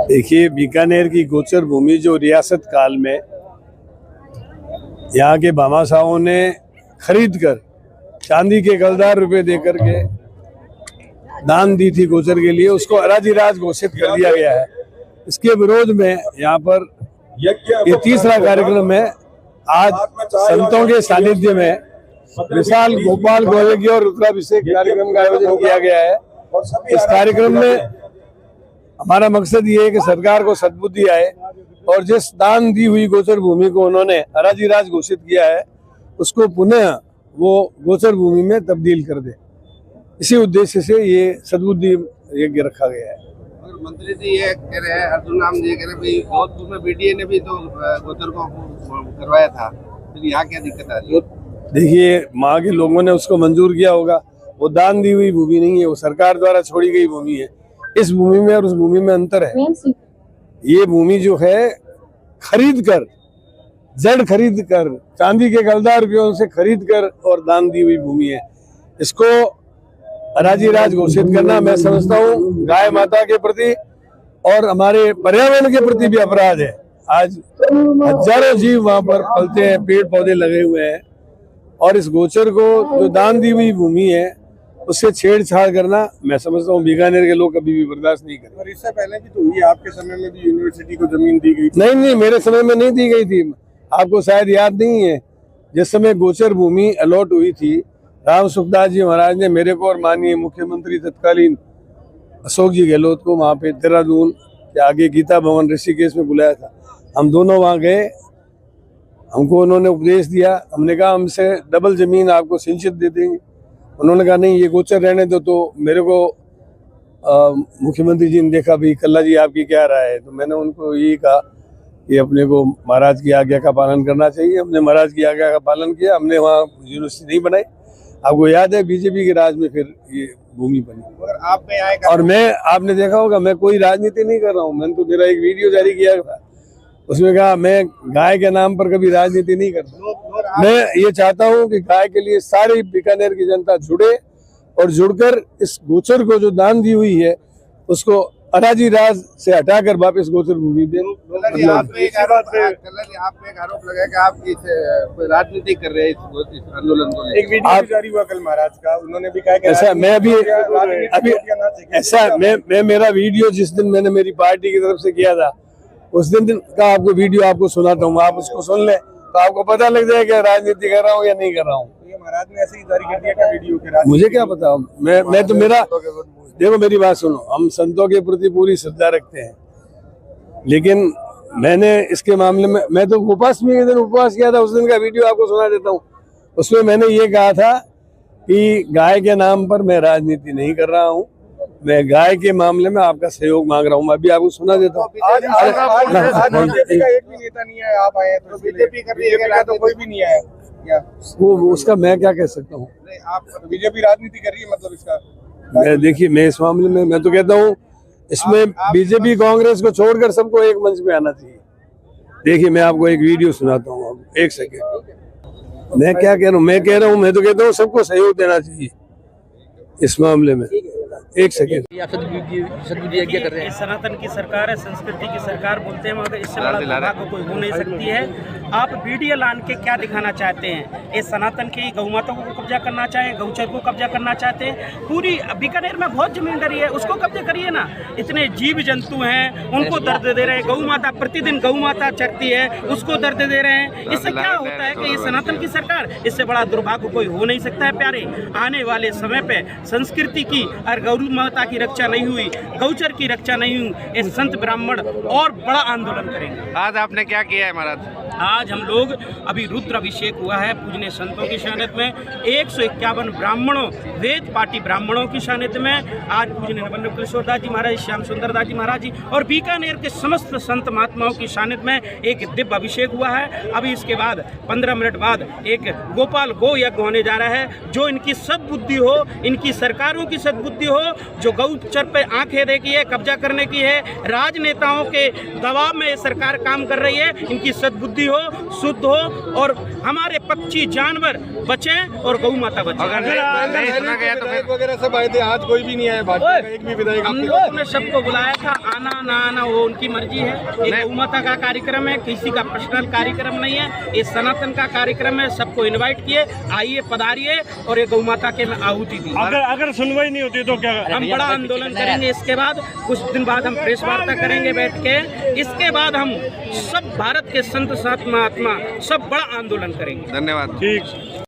देखिए, बीकानेर की गोचर भूमि जो रियासत काल में यहाँ के भामाशाहों ने खरीद कर चांदी के गलदार रुपए देकर के दान दी थी गोचर के लिए, उसको अराजी राज घोषित कर दिया गया है। इसके विरोध में यहाँ पर ये तीसरा कार्यक्रम है। आज संतों के सानिध्य में विशाल गोपाल गोयज्ञ और रुद्राभिषेक कार्यक्रम का आयोजन किया गया है। इस कार्यक्रम में हमारा मकसद ये है कि सरकार को सद्बुद्धि आए और जिस दान दी हुई गोचर भूमि को उन्होंने अराजी राज घोषित किया है उसको पुनः वो गोचर भूमि में तब्दील कर दे। इसी उद्देश्य से ये सद्बुद्धि यज्ञ रखा गया है। और मंत्री जी ये कह रहे हैं, अर्जुन राम जी कह रहे हैं जोधपुर में बीडीए ने भी तो गोचर को करवाया था, फिर यहाँ क्या दिक्कत आ रही है? देखिए, वहाँ के लोगों ने उसको मंजूर किया होगा। वो दान दी हुई भूमि नहीं है, वो सरकार द्वारा छोड़ी गई भूमि है। इस भूमि में और उस भूमि में अंतर है। ये भूमि जो है खरीद कर, जड़ खरीद कर, चांदी के गलदार रुपयों से खरीद कर और दान दी हुई भूमि है। इसको अराजी राज घोषित करना मैं समझता हूँ गाय माता के प्रति और हमारे पर्यावरण के प्रति भी अपराध है। आज हजारों जीव वहाँ पर पलते हैं, पेड़ पौधे लगे हुए हैं और इस गोचर को जो दान दी हुई भूमि है उससे छेड़छाड़ करना मैं समझता हूँ बीकानेर के लोग कभी भी बर्दाश्त नहीं करेंगे। और इससे पहले भी तो हुई, आपके समय में भी यूनिवर्सिटी को जमीन दी गई? नहीं, मेरे समय में नहीं दी गई थी। आपको शायद याद नहीं है, जिस समय गोचर भूमि अलॉट हुई थी, राम सुखदास जी महाराज ने मेरे को और माननीय मुख्यमंत्री तत्कालीन अशोक जी गहलोत को वहाँ पे देहरादून के आगे गीता भवन ऋषिकेश में बुलाया था। हम दोनों वहाँ गए, हमको उन्होंने उपदेश दिया। हमने कहा हमसे डबल जमीन आपको सिंचित दे देंगे। उन्होंने कहा नहीं, ये गोचर रहने दो। तो मेरे को मुख्यमंत्री जी ने देखा, भाई कल्ला जी आपकी क्या राय है? तो मैंने उनको यही कहा कि अपने को महाराज की आज्ञा का पालन करना चाहिए। हमने महाराज की आज्ञा का पालन किया। हमने वहाँ यूनिवर्सिटी नहीं बनाई। आपको याद है बीजेपी के राज में फिर ये भूमि बनी। आप में आएगा और मैं, आपने देखा होगा, मैं कोई राजनीति नहीं कर रहा हूँ। मैंने तो मेरा एक वीडियो जारी किया था, उसमें कहा मैं गाय के नाम पर कभी राजनीति नहीं करता। मैं ये चाहता हूँ कि गाय के लिए सारी बीकानेर की जनता जुड़े और जुड़कर इस गोचर को जो दान दी हुई है उसको अराजी राज से हटाकर वापस गोचर भूमि दे। आप पे एक आरोप लगा कि आप कोई राजनीति कर रहे हैं इस आंदोलन को। एक वीडियो जारी हुआ कल महाराज का, उन्होंने भी कहा कि ऐसा मैं अभी ऐसा मैं मेरा वीडियो जिस दिन मैंने मेरी पार्टी की तरफ से किया था उस दिन का आपको वीडियो आपको सुनाता हूँ, आप उसको सुन ले तो आपको पता लग जाएगा राजनीति कर रहा हूँ या नहीं कर रहा हूँ। ये महाराज ने ऐसे ही जारी कर दिया क्या वीडियो के? मुझे क्या पता, मैं तो मेरा, देखो मेरी बात सुनो, हम संतों के प्रति पूरी श्रद्धा रखते हैं, लेकिन मैंने इसके मामले में, मैं तो उपासमी के दिन उपवास किया था, उस दिन का वीडियो आपको सुना देता हूँ। उसमें मैंने ये कहा था कि गाय के नाम पर मैं राजनीति नहीं कर रहा हूँ, मैं गाय के मामले में आपका सहयोग मांग रहा हूँ। मैं अभी आपको सुना देता हूँ। बीजेपी का एक भी नेता नहीं है, आप आए तो बीजेपी कर रही है तो कोई भी नहीं आया। वो उसका मैं क्या कह सकता हूँ? आप बीजेपी राजनीति कर रही है मतलब इसका? मैं, देखिए, मैं इस मामले में मैं तो कहता हूँ इसमें बीजेपी कांग्रेस को छोड़कर सबको एक मंच पे आना चाहिए। देखिए, मैं आपको एक वीडियो सुनाता हूँ, एक सेकेंड। मैं क्या कह रहा हूँ? मैं कह रहा हूँ, मैं तो कहता हूँ सबको सहयोग देना चाहिए इस मामले में। एक सेकेंड। सनातन की सरकार है, संस्कृति की सरकार बोलते हैं, मगर इससे बड़ा दुर्भाग्य कोई हो नहीं सकती है। आप वीडियो लान के क्या दिखाना चाहते हैं? ये सनातन की गौ माता को कब्जा करना चाहें, गौचर को कब्जा करना चाहते हैं। पूरी बीकानेर में बहुत जमीन डरी है, उसको कब्जा करिए ना। इतने जीव जंतु हैं, उनको दर्द दे रहे हैं। गौ माता प्रतिदिन गौ माता चरती है, उसको दर्द दे रहे हैं। इससे क्या होता है कि ये सनातन की सरकार, इससे बड़ा दुर्भाग्य कोई हो नहीं सकता है। प्यारे, आने वाले समय पे संस्कृति की और गौ माता की रक्षा नहीं हुई, गौचर की रक्षा नहीं हुई, ये संत ब्राह्मण और बड़ा आंदोलन करेंगे। आज आपने क्या किया है महाराज? आज हम लोग अभी रुद्र अभिषेक हुआ है पूजनीय संतों की शानित में, 151 ब्राह्मणों, वेद पाटी ब्राह्मणों की शानित में आज पूजनीय नवल किशोरदास जी महाराज, श्याम सुंदरदास जी महाराज जी और बीकानेर के समस्त संत महात्माओं की शानित में एक दिव्य अभिषेक हुआ है। अभी इसके बाद 15 मिनट बाद एक गोपाल गो यज्ञ होने जा रहा है। जो इनकी सद्बुद्धि हो, इनकी सरकारों की सद्बुद्धि हो, जो गौचर पे आंखें देखी है, कब्जा करने की है, राजनेताओं के दबाव में ये सरकार काम कर रही है, इनकी सद्बुद्धि शुद्धि हो, शुद्ध हो और हमारे पक्षी जानवर बचे और गौ माता बचे। अगर नहीं सुना गया तो फिर वगैरह सब आए थे, आज कोई भी नहीं आया, भाजपा का एक भी विधायक। हम लोगों ने सबको बुलाया था, आना ना आना वो उनकी मर्जी है। ये गौ माता का कार्यक्रम है, किसी का पर्सनल कार्यक्रम नहीं है, ये सनातन का कार्यक्रम है। सबको इनवाइट किए, आइए पधारिए और ये गौ माता के में आहुति दी। अगर सुनवाई नहीं होती तो क्या हम बड़ा आंदोलन करेंगे। इसके बाद कुछ दिन बाद हम प्रेस वार्ता करेंगे बैठ के। इसके बाद हम सब भारत के संत सात महात्मा सब बड़ा आंदोलन करेंगे। धन्यवाद। ठीक।